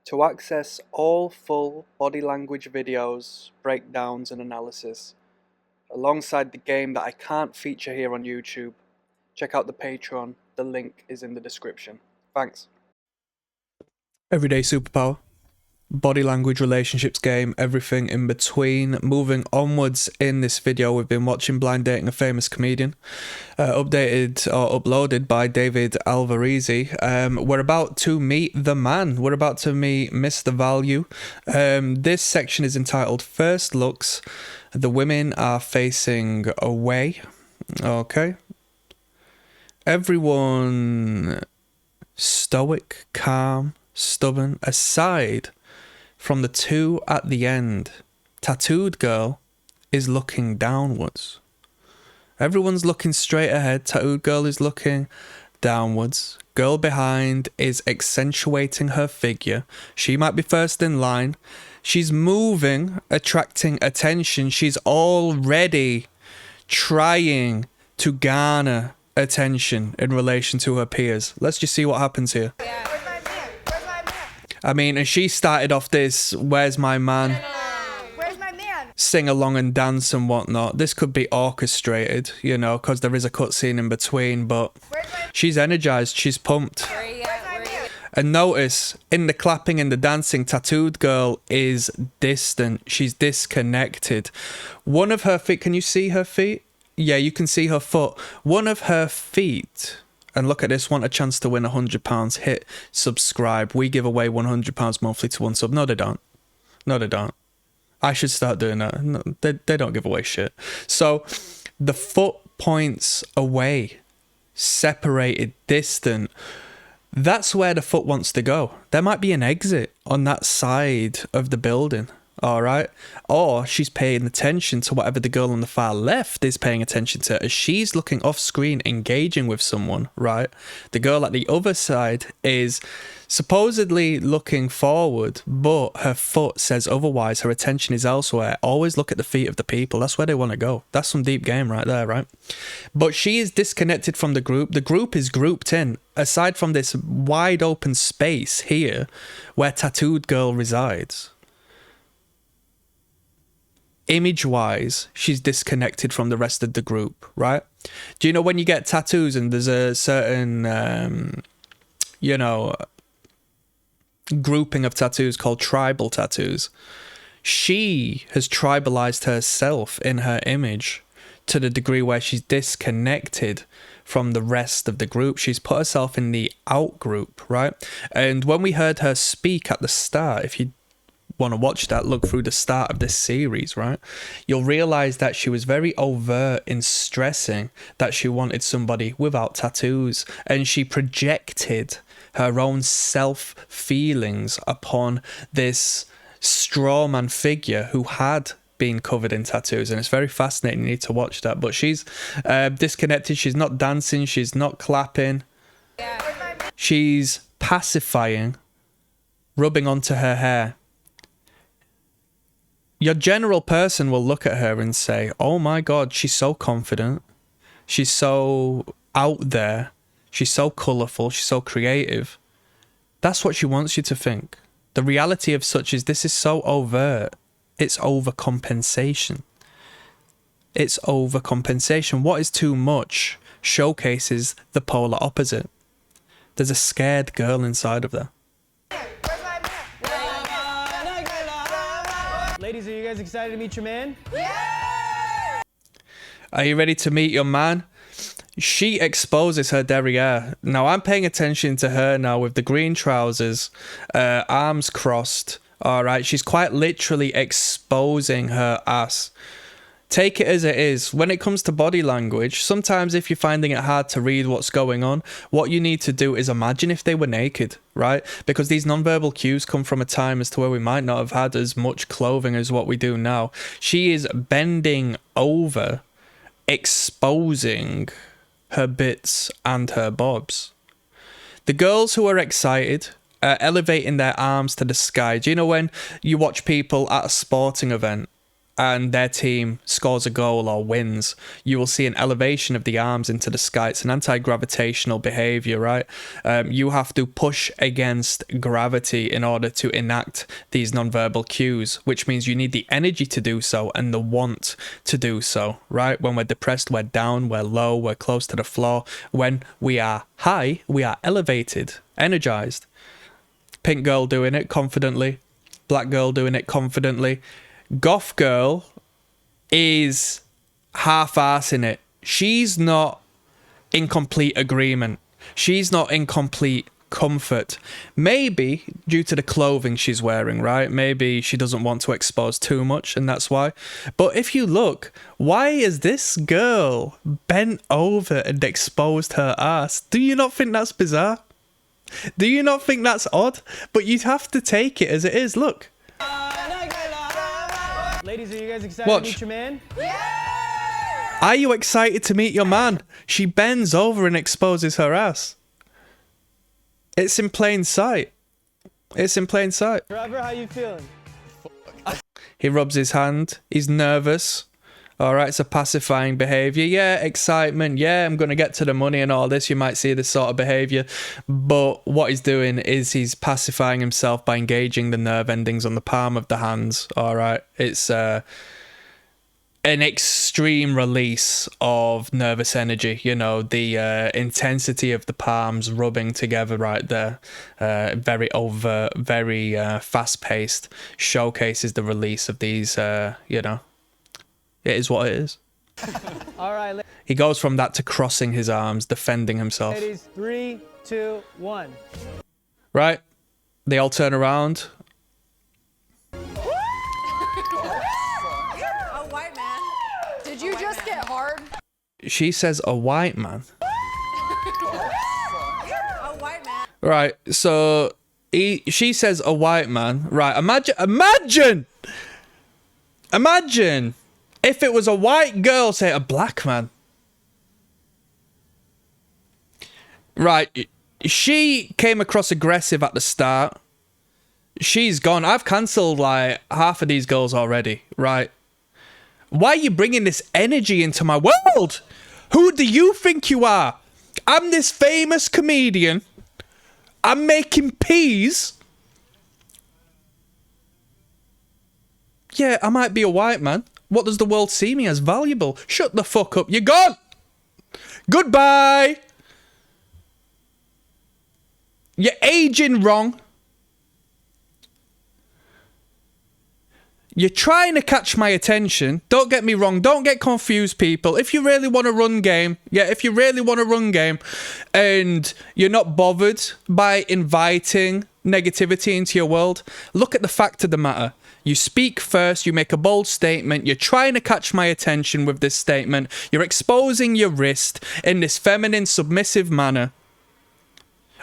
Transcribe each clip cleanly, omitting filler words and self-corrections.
To access all full body language videos, breakdowns and analysis, alongside the game that I can't feature here on YouTube, check out the Patreon, the link is in the description. Thanks. Everyday superpower, body language, relationships game, everything in between. Moving onwards in this video, we've been watching Blind Dating a Famous Comedian, uploaded by David Alvarezi. We're about to meet the man. We're about to meet Mr. Value. This section is entitled First Looks. The women are facing away. Okay. Everyone stoic, calm, stubborn, aside from the two at the end. Tattooed girl is looking downwards. Everyone's looking straight ahead. Tattooed girl is looking downwards. Girl behind is accentuating her figure. She might be first in line. She's moving, attracting attention. She's already trying to garner attention in relation to her peers. Let's just see what happens here. Yeah. Where's my man? Where's my man? I mean, and she started off this "Where's my man?" Where's my man? Sing along and dance and whatnot. This could be orchestrated, you know, because there is a cutscene in between, but she's energized, she's pumped. And notice, in the clapping and the dancing, tattooed girl is distant. She's disconnected. One of her feet, can you see her feet? Yeah, you can see her foot. One of her feet, and look at this, want a chance to win £100, hit subscribe. We give away £100 monthly to one sub. No, they don't. No, they don't. I should start doing that. No, they don't give away shit. So, the foot points away, separated, distant. That's where the foot wants to go. There might be an exit on that side of the building. All right. Or she's paying attention to whatever the girl on the far left is paying attention to as she's looking off screen, engaging with someone, right? The girl at the other side is supposedly looking forward, but her foot says otherwise. Her attention is elsewhere. Always look at the feet of the people. That's where they want to go. That's some deep game right there, right? But she is disconnected from the group. The group is grouped in. Aside from this wide open space here where tattooed girl resides. Image-wise, she's disconnected from the rest of the group, right? Do you know when you get tattoos and there's a certain, grouping of tattoos called tribal tattoos? She has tribalized herself in her image to the degree where she's disconnected from the rest of the group. She's put herself in the out group, right? And when we heard her speak at the start, if you want to watch that, look through the start of this series, right, you'll realize that she was very overt in stressing that she wanted somebody without tattoos, and she projected her own self feelings upon this straw man figure who had been covered in tattoos. And it's very fascinating. You need to watch that. But she's disconnected. She's not dancing, she's not clapping, she's pacifying, rubbing onto her hair. Your general person will look at her and say, oh my God, she's so confident. She's so out there. She's so colourful. She's so creative. That's what she wants you to think. The reality of such is this is so overt. It's overcompensation. It's overcompensation. What is too much showcases the polar opposite. There's a scared girl inside of there. Ladies, are you guys excited to meet your man? Yeah! Are you ready to meet your man? She exposes her derriere. Now, I'm paying attention to her now with the green trousers, arms crossed. All right, she's quite literally exposing her ass. Take it as it is. When it comes to body language, sometimes if you're finding it hard to read what's going on, what you need to do is imagine if they were naked, right? Because these nonverbal cues come from a time as to where we might not have had as much clothing as what we do now. She is bending over, exposing her bits and her bobs. The girls who are excited elevating their arms to the sky. Do you know when you watch people at a sporting event and their team scores a goal or wins, you will see an elevation of the arms into the sky. It's an anti-gravitational behavior, right? You have to push against gravity in order to enact these nonverbal cues, which means you need the energy to do so and the want to do so, right? When we're depressed, we're down, we're low, we're close to the floor. When we are high, we are elevated, energized. Pink girl doing it confidently. Black girl doing it confidently. Goth girl is half-arsing it. She's not in complete agreement. She's not in complete comfort. Maybe due to the clothing she's wearing, right? Maybe she doesn't want to expose too much and that's why. But if you look, why is this girl bent over and exposed her ass? Do you not think that's bizarre? Do you not think that's odd? But you have to take it as it is. Look. Ladies, are you guys excited Watch. to meet your man? Are you excited to meet your man? She bends over and exposes her ass. It's in plain sight. It's in plain sight. Trevor, how you feeling? He rubs his hand. He's nervous. All right, it's a pacifying behavior. Yeah, excitement. Yeah, I'm going to get to the money and all this. You might see this sort of behavior. But what he's doing is he's pacifying himself by engaging the nerve endings on the palm of the hands. All right, it's an extreme release of nervous energy. You know, the intensity of the palms rubbing together right there. Very overt, very fast-paced. Showcases the release of these, you know. It is what it is. All right, He goes from that to crossing his arms, defending himself. ladies, 3, 2, 1. Right? They all turn around. A white man. Did you just get hard? She says a white man. A white man. Right, so she says a white man. Right, imagine if it was a white girl say a black man. Right, she came across aggressive at the start. She's gone. I've cancelled like half of these girls already, right? Why are you bringing this energy into my world? Who do you think you are? I'm this famous comedian. I'm making peas. Yeah, I might be a white man. What does the world see me as? Valuable. Shut the fuck up. You're gone. Goodbye. You're aging wrong. You're trying to catch my attention. Don't get me wrong. Don't get confused, people. If you really want to run game, if you really want to run game and you're not bothered by inviting negativity into your world, look at the fact of the matter. You speak first, you make a bold statement, you're trying to catch my attention with this statement, you're exposing your wrist in this feminine, submissive manner.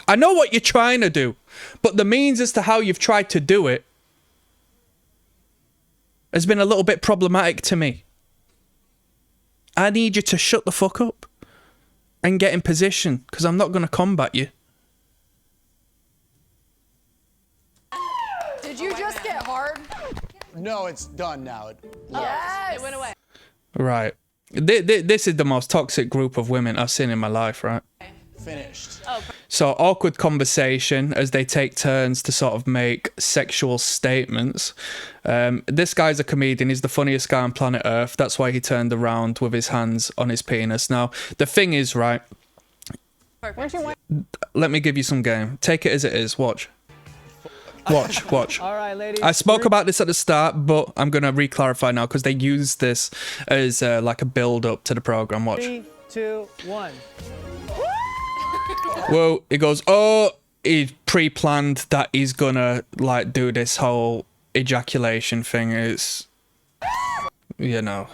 I know what you're trying to do, but the means as to how you've tried to do it has been a little bit problematic to me. I need you to shut the fuck up and get in position, because I'm not going to combat you. Did you just get hard? No, it's done now. Yes. It went away. Right. This is the most toxic group of women I've seen in my life, right? Finished. So awkward conversation as they take turns to sort of make sexual statements. This guy's a comedian. He's the funniest guy on planet Earth. That's why he turned around with his hands on his penis. Now, the thing is, right? Let me give you some game. Take it as it is. Watch. Watch. All right, ladies. I spoke about this at the start, but I'm going to re-clarify now because they use this as like a build-up to the program. Watch. 3, 2, 1. Well, he goes, oh, he pre-planned that he's gonna like do this whole ejaculation thing. It's, you know,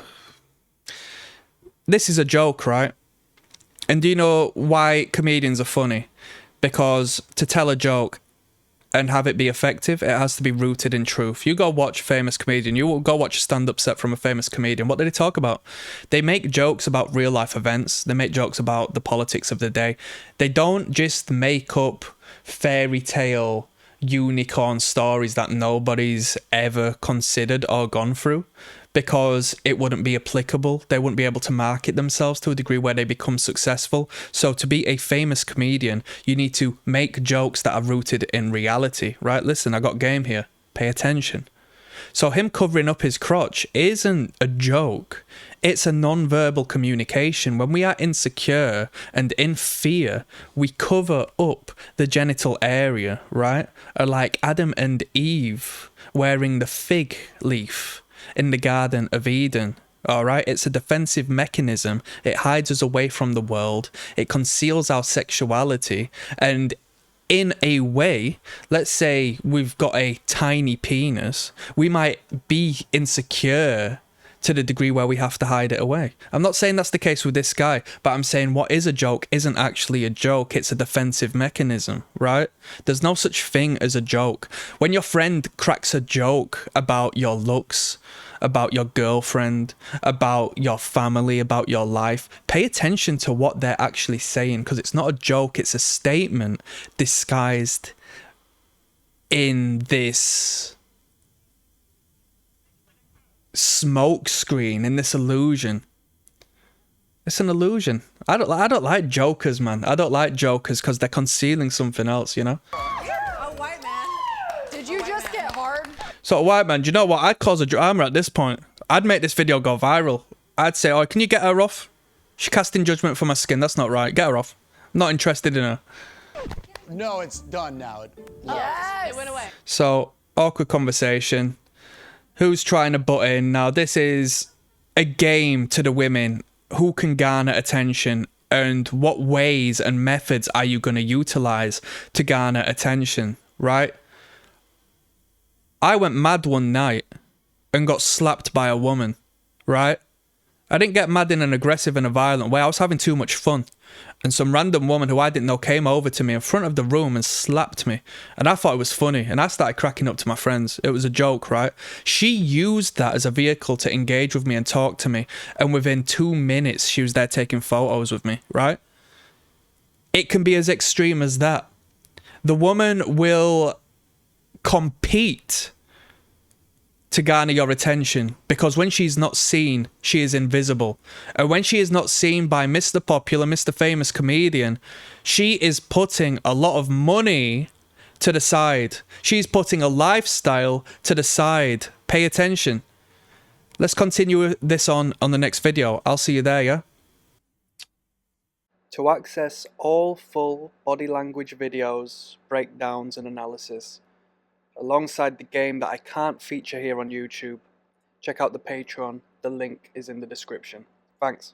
this is a joke, right? And do you know why comedians are funny? Because to tell a joke and have it be effective, it has to be rooted in truth. You go watch a famous comedian, you will go watch a stand-up set from a famous comedian. What do they talk about? They make jokes about real life events. They make jokes about the politics of the day. They don't just make up fairy tale unicorn stories that nobody's ever considered or gone through. because it wouldn't be applicable. They wouldn't be able to market themselves to a degree where they become successful. So to be a famous comedian, you need to make jokes that are rooted in reality, right? Listen, I got game here. Pay attention. So him covering up his crotch isn't a joke. It's a non-verbal communication. When we are insecure and in fear, we cover up the genital area, right? Like Adam and Eve wearing the fig leaf in the Garden of Eden. All right, it's a defensive mechanism. It hides us away from the world. It conceals our sexuality. And in a way, let's say we've got a tiny penis, we might be insecure to the degree where we have to hide it away. I'm not saying that's the case with this guy, but I'm saying what is a joke isn't actually a joke. It's a defensive mechanism, right? There's no such thing as a joke. When your friend cracks a joke about your looks, about your girlfriend, about your family, about your life, pay attention to what they're actually saying, because it's not a joke, it's a statement disguised in this smoke screen, in this illusion. It's an illusion. I don't like jokers, man. I don't like jokers because they're concealing something else, you know? A white man. Did you just get hard? So, white man, do you know what? I'd cause a drama at this point. I'd make this video go viral. I'd say, oh, can you get her off? She's casting judgment for my skin. That's not right. Get her off. I'm not interested in her. No, it's done now. Yes. It went away. So, awkward conversation. Who's trying to butt in? Now, this is a game to the women. Who can garner attention? And what ways and methods are you going to utilize to garner attention, right? I went mad one night and got slapped by a woman, right? I didn't get mad in an aggressive and a violent way. I was having too much fun. And some random woman who I didn't know came over to me in front of the room and slapped me. And I thought it was funny. And I started cracking up to my friends. It was a joke, right? She used that as a vehicle to engage with me and talk to me. And within 2 minutes, she was there taking photos with me, right? It can be as extreme as that. The woman will compete to garner your attention, because when she's not seen, she is invisible. And when she is not seen by Mr. Popular, Mr. Famous Comedian, she is putting a lot of money to the side. She's putting a lifestyle to the side. Pay attention. Let's continue this on the next video. I'll see you there, yeah? To access all full body language videos, breakdowns and analysis, alongside the game that I can't feature here on YouTube, check out the Patreon. The link is in the description. Thanks.